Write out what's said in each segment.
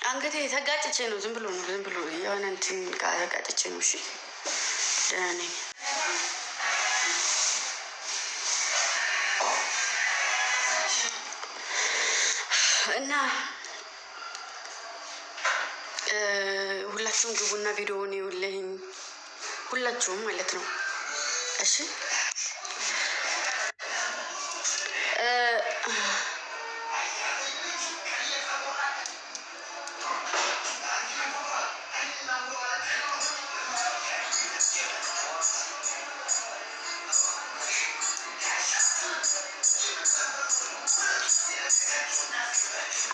አንገቴ ተጋጭቼ ነው። ዝም ብሎ የሆነ እንትን ተጋጭቼ ነው። እሺ ደህና ነኝ። እና ሁላችሁም ግቡና ቪዲዮውን ይውልኝ፣ ሁላችሁም ማለት ነው። እሺ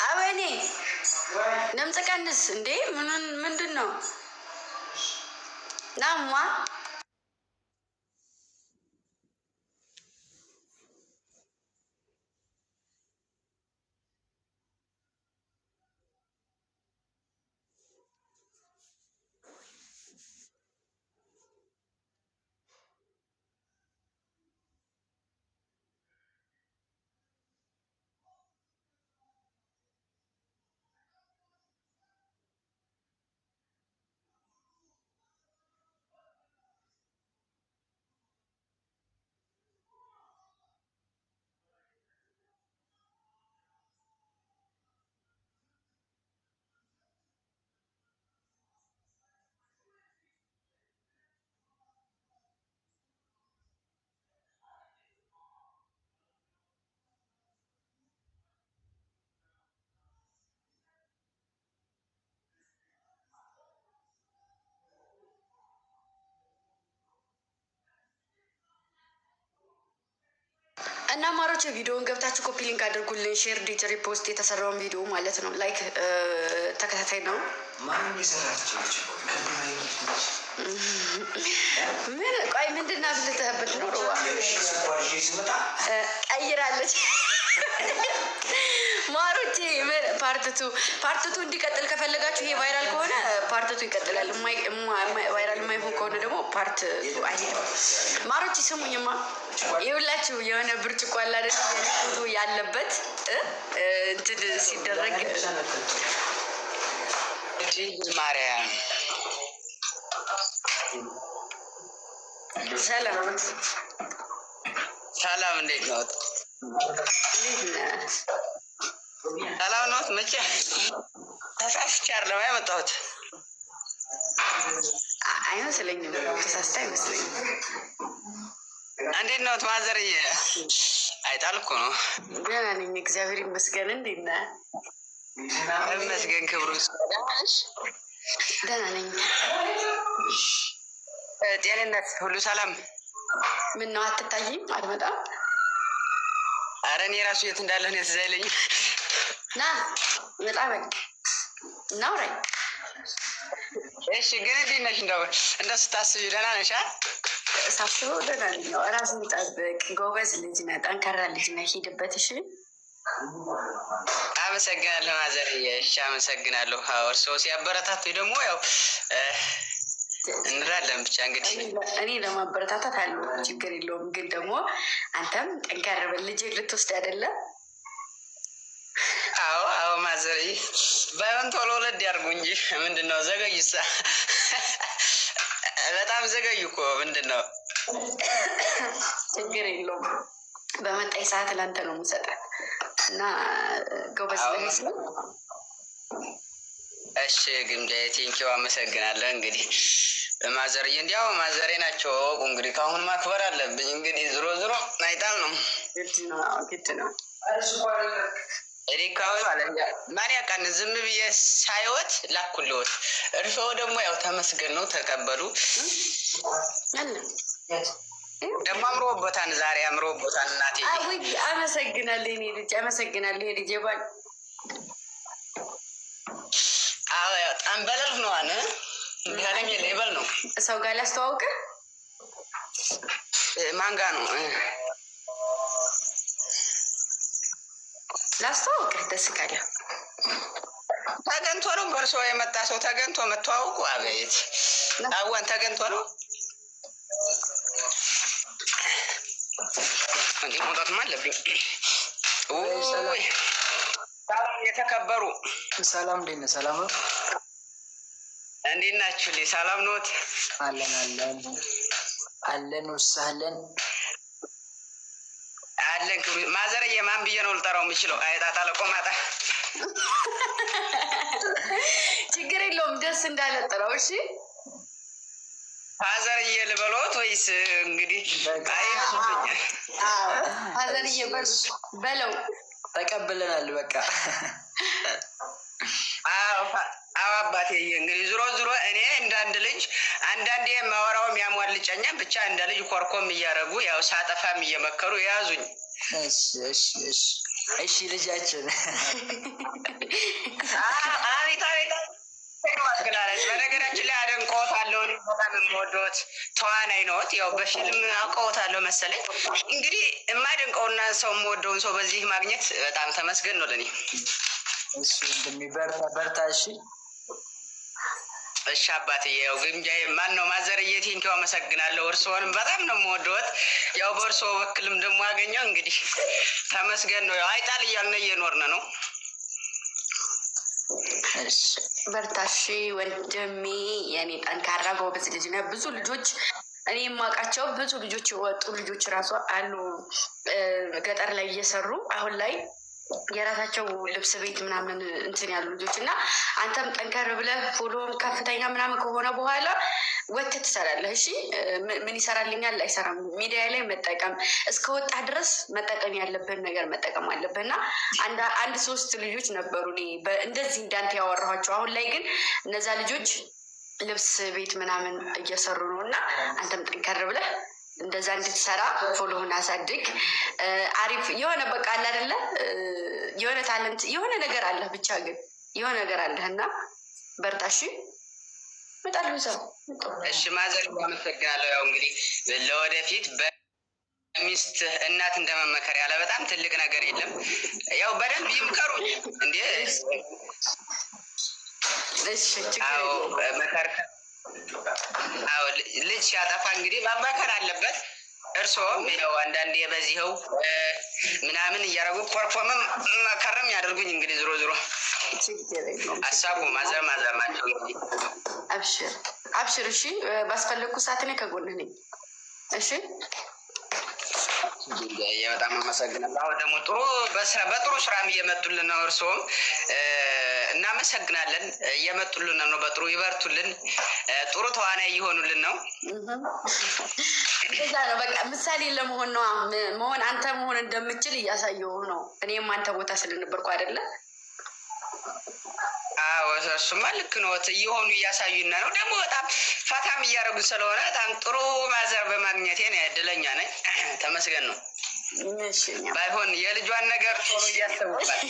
አበኔ ድምፅ ቀንስ እንዴ! ምንድን ነው ናማ? እና ማሮች ቪዲዮውን ገብታችሁ ኮፒ ሊንክ አድርጉልን። ሼር ዲት ሪፖስት የተሰራውን ቪዲዮ ማለት ነው። ላይክ ተከታታይ ነው። ምን ቆይ ምንድን አብልተህበት ነው? ሮዋ ቀይራለች። ማሮቼ ፓርትቱ እንዲቀጥል ከፈለጋችሁ ይሄ ቫይራል ከሆነ ፓርትቱ ይቀጥላል። ቫይራል የማይሆን ከሆነ ደግሞ ፓርት አይሄድም። ማሮቼ ስሙኝማ፣ ይኸውላችሁ የሆነ ብርጭቆ አለ አይደል? ፎቶ ያለበት እንትን ሲደረግ ማርያም ሰላም፣ እንዴት ነው? ሰላም ነው። መቼ ተሳስቻለሁ ያመጣሁት አይመስለኝም። ተሳስታ አይመስለኝም። እንዴት ነው ማዘርዬ? አይጣል እኮ ነው። ደህና ነኝ እግዚአብሔር ይመስገን። እንዴት ነህ? ይመስገን ክብሩ ይስፋ። ደህና ነኝ። ጤንነት ሁሉ ሰላም? ምን ነው አትታይም? አትመጣም? ኧረ እኔ ራሱ የት እንዳለህ ነው ትዝ አይለኝም። ና መጣ በል እናውራኝ። እሺ ግን እንዴት ነሽ? እንደው ስታስቢ ደህና ነሽ? ሳስበው ደህና ነኝ። ራስን ጠብቅ። ጎበዝ ልጅ ነህ፣ ጠንካራ ልጅ ነህ። ሂድበት። እሺ አመሰግናለሁ ማዘርዬ። እሺ አመሰግናለሁ። እርስዎ ሲያበረታቱ ደግሞ ያው እንላለን ብቻ እንግዲህ እኔ ለማበረታታት አለው ችግር የለውም። ግን ደግሞ አንተም ጠንካራ በል። ልጅ ልትወስድ አይደለም? አዎ ማዘርዬ፣ ባይሆን ቶሎ ወለድ ያድርጉ እንጂ ምንድን ነው ዘገዩሳ? በጣም ዘገዩ እኮ ምንድን ነው? ችግር የለውም። በመጣይ ሰዓት ለአንተ ነው የምሰጣት እና ጎበዝ ለስ ነው። እሺ ግምጃ ቴንኪው አመሰግናለሁ። እንግዲህ ማዘርዬ እንዲያው ማዘሬ ናቸው እንግዲህ ከአሁን ማክበር አለብኝ። እንግዲህ ዝሮ አይጣል ነው ግድ ነው። እኔ ካሁን ማለት ማን ያውቃል ዝም ብዬ ሳይወት ላኩልዎት። እርስዎ ደግሞ ያው ተመስገን ነው ተቀበሉ። ደግሞ አምሮበታን ዛሬ አምሮበታን እናቴ። አመሰግናለሁ የእኔ ልጅ አመሰግናለሁ። ይሄ ልጅ ባል ያው ጠንበለል ነው አነ ያለኝ ሌበል ነው። ሰው ጋር ላስተዋውቅ ማን ጋር ነው ላስተዋውቅ? ደስ ካለ ተገንቶ ነው በርሶ የመጣ ሰው ተገንቶ መተዋወቁ። አቤት አዋን ተገንቶ ነው እንዴ? መውጣትማ አለብኝ። የተከበሩ ሰላም እንዴት ነህ? ሰላም ነው። እንዴት ናችሁ? ሰላም ኖት? አለን አለን አለን ውሳለን አለን። ማዘርዬ ማን ብዬ ነው ልጠራው የምችለው? አይጣጣ ለቆማጣ ችግር የለውም። ደስ እንዳለ ጥራው። እሺ ፋዘርዬ ልበሎት ወይስ እንግዲህ ፋዘርዬ በለው። ተቀብለናል። በቃ አዎ አባቴ። እንግዲህ ዞሮ ዞሮ እኔ እንዳንድ ልጅ አንዳንዴ የማወራውም ያሟልጨኛል። ብቻ እንደ ልጅ ኮርኮም እያደረጉ ያው ሳጠፋም እየመከሩ የያዙኝ። እሺ ልጃችን አቤት አቤት ግላለች። በነገራችን ላይ አደንቆታለሁ። በጣም የምወደዎት ተዋናይ ነዎት። ያው በፊልም አውቀዎታለሁ መሰለኝ። እንግዲህ የማደንቀውና ሰው የምወደውን ሰው በዚህ ማግኘት በጣም ተመስገን ነው ለእኔ። እሱ እንደሚበርታ በርታ። እሺ እሺ አባትዬ። ያው ግምጃዬ ማን ነው ማዘርዬ፣ ቴንኪው አመሰግናለሁ። እርስዎንም በጣም ነው የምወደዎት። ያው በእርስዎ በኩልም ደግሞ ያገኘው እንግዲህ ተመስገን ነው። ያው አይጣል እያልን እየኖርን ነው። በርታሺ ወንድሜ፣ የኔ ጠንካራ ጎበዝ ልጅ ነህ። ብዙ ልጆች እኔ የማውቃቸው ብዙ ልጆች የወጡ ልጆች ራሱ አሉ ገጠር ላይ እየሰሩ አሁን ላይ የራሳቸው ልብስ ቤት ምናምን እንትን ያሉ ልጆች እና አንተም ጠንከር ብለህ ፎሎም ከፍተኛ ምናምን ከሆነ በኋላ ወጥተህ ትሰራለህ። እሺ ምን ይሰራልኛል? አይሰራም። ሚዲያ ላይ መጠቀም እስከወጣ ድረስ መጠቀም ያለብህን ነገር መጠቀም አለብህ እና አንድ 3 ልጆች ነበሩ እኔ እንደዚህ እንዳንተ ያወራኋቸው። አሁን ላይ ግን እነዛ ልጆች ልብስ ቤት ምናምን እየሰሩ ነው እና አንተም ጠንከር ብለህ እንደዛ እንድትሰራ ፎሎውን አሳድግ። አሪፍ የሆነ በቃ አለ አይደለ? የሆነ ታለንት የሆነ ነገር አለህ፣ ብቻ ግን የሆነ ነገር አለህ እና በርታሽ። መጣሉ ሰው እሺ ማዘር አመሰግናለሁ። ያው እንግዲህ ለወደፊት በሚስት እናት እንደመመከር ያለ በጣም ትልቅ ነገር የለም። ያው በደንብ ይምከሩ እንዴ። እሺ አዎ መከር አዎ ልጅ ሲያጠፋ እንግዲህ መመከር አለበት። እርስዎም ያው አንዳንዴ በዚህው ምናምን እያደረጉ ኮርፎምም መከርም ያደርጉኝ። እንግዲህ ዞሮ ዞሮ ሀሳቡ ማዘር ናቸው። እንግዲህ አብሽር። እሺ ባስፈለግኩ ሰዓት እኔ ከጎንህ ነኝ። እሺ በጣም አመሰግናለሁ። አሁን ደግሞ በጥሩ ስራም እየመጡልን ነው። እርስዎም እናመሰግናለን። እየመጡልን ነው። በጥሩ ይበርቱልን። ጥሩ ተዋናይ እየሆኑልን ነው። እዛ ነው በቃ ምሳሌ ለመሆን ነው መሆን አንተ መሆን እንደምችል እያሳየው ነው። እኔም አንተ ቦታ ስለነበርኩ አይደለ? አዎ እሱማ ልክ ነው። እየሆኑ እያሳዩና ነው ደግሞ በጣም ፈታም እያደረጉን ስለሆነ በጣም ጥሩ ማዘር በማግኘቴ ነው እድለኛ ነኝ። ተመስገን ነው። ባይሆን የልጇን ነገር ቶሎ እያሰቡባል።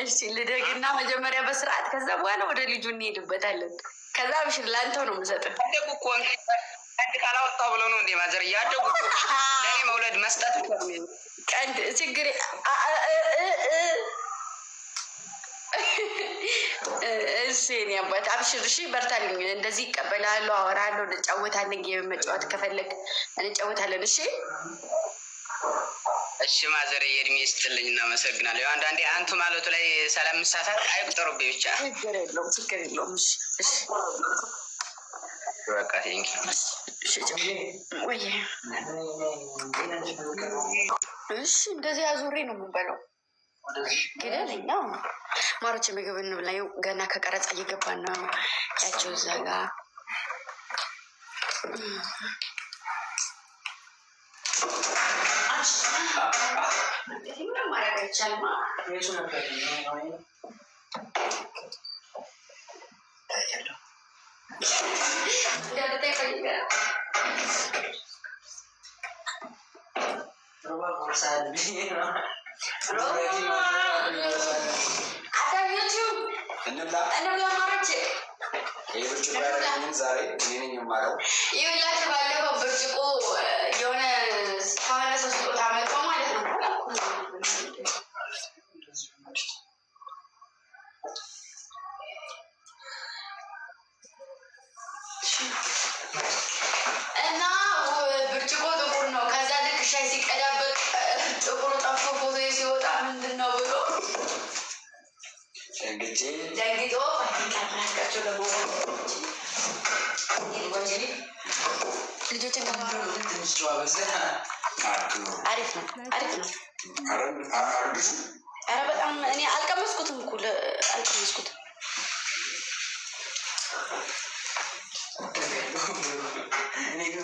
እሺ ልደግና መጀመሪያ በስርዓት ከዛ በኋላ ወደ ልጁ እንሄድበታለን። ከዛ ብሽር ላንተው ነው የምሰጥህ። አደጉ እኮ ቀንድ ካላወጣው ብሎ ነው እንዴ ማዘር? እያደጉ እኮ ለእኔ መውለድ መስጠት ቀንድ ችግር እሺ እኔ አባት አብሽር። እሺ በርታልኝ። እንደዚህ ይቀበላለሁ፣ አወራለሁ፣ እንጫወታለን። ጌም መጫወት ከፈለግ እንጫወታለን። እሺ እሺ ማዘር የእድሜ ይስጥልኝ። እናመሰግናለሁ። አንዳንዴ አንቱ ማለቱ ላይ ስለምሳሳት አይቁጠሩብኝ ብቻ። ችግር የለውም። እሺ በቃ ቴንኪ። እሺ እንደዚህ አዙሬ ነው የምንበላው። ግደለኛ ማሮች ምግብ እንብላ። ገና ከቀረጻ እየገባን ነው። ያቸው እዛ ጋ ማድረግ አይቻልም። ይኸውላችሁ ባለፈው ብርጭቆ የሆነ ከሆነ ሰው ስጦታ መጥቶ ማለት ነው እና ብርጭቆ ጥቁር ነው። ከዛ ልክ ሻይ ሲቀዳበት ጥቁሩ ጠፍቶ ፎቶ ሲወጣ ምንድን ነው ብሎ ደንግጦ ናቸው ደግሞ ልጆችን አሪፍ ነው፣ አሪፍ ነው። ኧረ በጣም እኔ አልቀመስኩትም እኮ አልቀመስኩትም። እኔ ግን